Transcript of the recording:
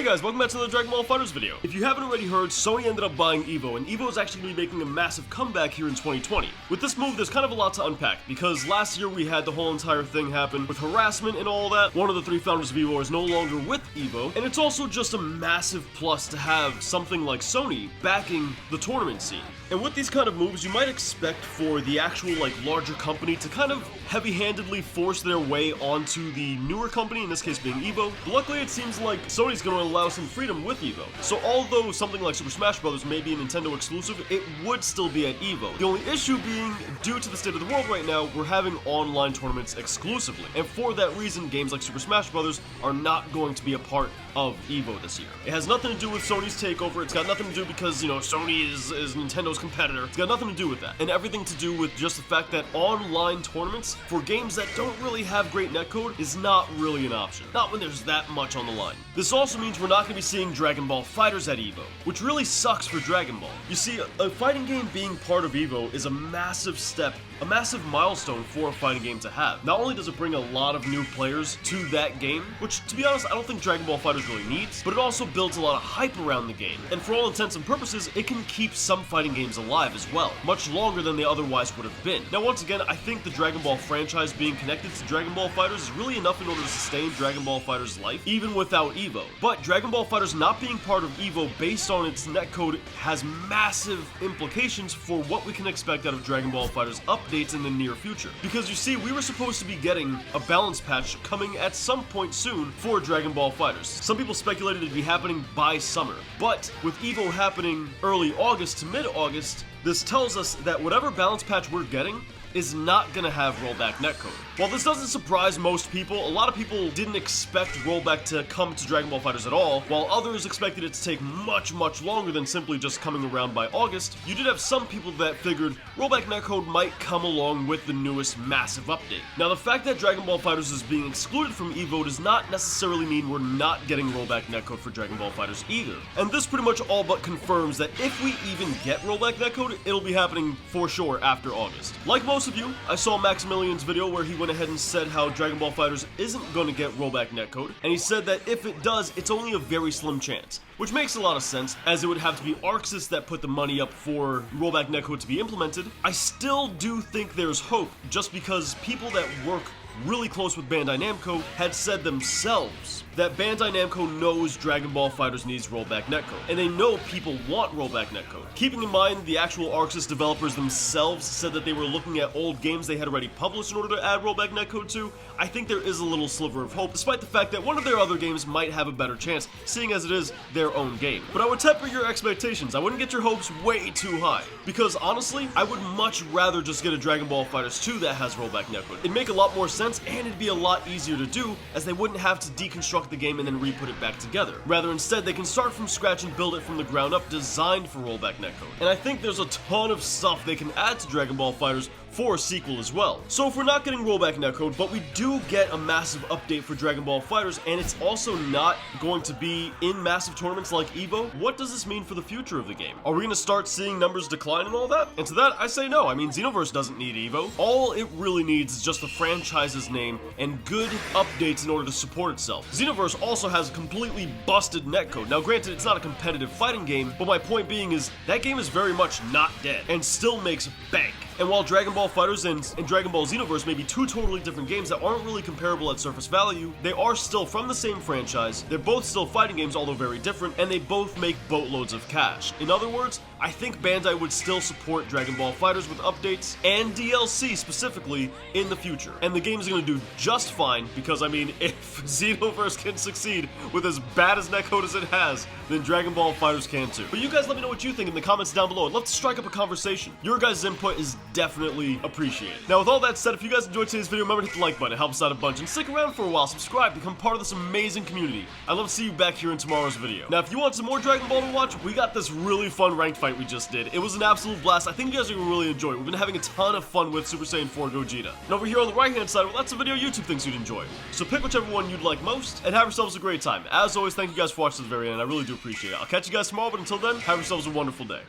guys, welcome back to the Dragonball FighterZ video. If you haven't already heard, Sony ended up buying Evo, and Evo is actually going to be making a massive comeback here in 2020. With this move, there's kind of a lot to unpack, because last year we had the whole entire thing happen with harassment and all that. One of the three founders of Evo is no longer with Evo, and it's also just a massive plus to have something like Sony backing the tournament scene. And with these kind of moves, you might expect for the actual larger company to kind of heavy-handedly force their way onto the newer company, in this case being Evo. But luckily it seems like Sony's going to allow some freedom with Evo. So although something like Super Smash Bros. May be a Nintendo exclusive, it would still be at Evo. The only issue being, due to the state of the world right now, we're having online tournaments exclusively. And for that reason, games like Super Smash Bros. Are not going to be a part of Evo this year. It has nothing to do with Sony's takeover. It's got nothing to do because, Sony is Nintendo's competitor. It's got nothing to do with that. And everything to do with just the fact that online tournaments for games that don't really have great netcode is not really an option. Not when there's that much on the line. This also means we're not going to be seeing Dragonball FighterZ at Evo, which really sucks for Dragon Ball. You see, a fighting game being part of Evo is a massive step, a massive milestone for a fighting game to have. Not only does it bring a lot of new players to that game, which to be honest I don't think Dragon Ball FighterZ really needs, but it also builds a lot of hype around the game. And for all intents and purposes, it can keep some fighting games alive as well, much longer than they otherwise would have been. Now once again, I think the Dragon Ball franchise being connected to Dragon Ball FighterZ is really enough in order to sustain Dragon Ball FighterZ life, even without Evo. But Dragon Ball FighterZ not being part of Evo based on its netcode has massive implications for what we can expect out of Dragon Ball FighterZ updates in the near future. Because you see, we were supposed to be getting a balance patch coming at some point soon for Dragon Ball FighterZ. Some people speculated it'd be happening by summer, but with Evo happening early August to mid-August, this tells us that whatever balance patch we're getting is not going to have rollback netcode. While this doesn't surprise most people, a lot of people didn't expect rollback to come to Dragon Ball FighterZ at all, while others expected it to take much longer than simply just coming around by August. You did have some people that figured rollback netcode might come along with the newest massive update. Now the fact that Dragon Ball FighterZ is being excluded from Evo does not necessarily mean we're not getting rollback netcode for Dragon Ball FighterZ either. And this pretty much all but confirms that if we even get rollback netcode, it'll be happening for sure after August. Like most of you, I saw Maximilian's video where he went ahead and said how Dragon Ball FighterZ isn't going to get rollback netcode, and he said that if it does, it's only a very slim chance. Which makes a lot of sense, as it would have to be ArcSys that put the money up for rollback netcode to be implemented. I still do think there's hope, just because people that work really close with Bandai Namco had said themselves that Bandai Namco knows Dragon Ball FighterZ needs rollback netcode, and they know people want rollback netcode. Keeping in mind, the actual ArcSys developers themselves said that they were looking at old games they had already published in order to add rollback netcode to. I think there is a little sliver of hope, despite the fact that one of their other games might have a better chance, seeing as it is their own game. But I would temper your expectations. I wouldn't get your hopes way too high, because honestly, I would much rather just get a Dragon Ball FighterZ 2 that has rollback netcode. It'd make a lot more sense, and it'd be a lot easier to do, as they wouldn't have to deconstruct the game and then re-put it back together. Rather, instead, they can start from scratch and build it from the ground up, designed for rollback netcode. And I think there's a ton of stuff they can add to Dragon Ball FighterZ for a sequel as well. So if we're not getting rollback netcode, but we do get a massive update for Dragon Ball FighterZ, and it's also not going to be in massive tournaments like Evo, what does this mean for the future of the game? Are we going to start seeing numbers decline and all that? And to that, I say no. I mean, Xenoverse doesn't need Evo. All it really needs is just the franchise's name and good updates in order to support itself. Xenoverse also has a completely busted netcode. Now granted, it's not a competitive fighting game, but my point being is that game is very much not dead and still makes bank. And while Dragon Ball FighterZ and Dragon Ball Xenoverse may be two totally different games that aren't really comparable at surface value, they are still from the same franchise, they're both still fighting games, although very different, and they both make boatloads of cash. In other words, I think Bandai would still support Dragon Ball FighterZ with updates and DLC specifically in the future. And the game is going to do just fine, because I mean, if Xenoverse can succeed with as bad as netcode as it has, then Dragon Ball FighterZ can too. But you guys let me know what you think in the comments down below. I'd love to strike up a conversation. Your guys' input is definitely appreciated. Now with all that said, if you guys enjoyed today's video, remember to hit the like button. It helps out a bunch, and stick around for a while. Subscribe, become part of this amazing community. I'd love to see you back here in tomorrow's video. Now if you want some more Dragon Ball to watch, we got this really fun ranked fight we just did. It was an absolute blast. I think you guys are going to really enjoy it. We've been having a ton of fun with Super Saiyan 4 Gogeta. And over here on the right hand side, well, that's a video YouTube thinks you'd enjoy. So pick whichever one you'd like most, and have yourselves a great time. As always, thank you guys for watching to the very end. I really do appreciate it. I'll catch you guys tomorrow, but until then, have yourselves a wonderful day.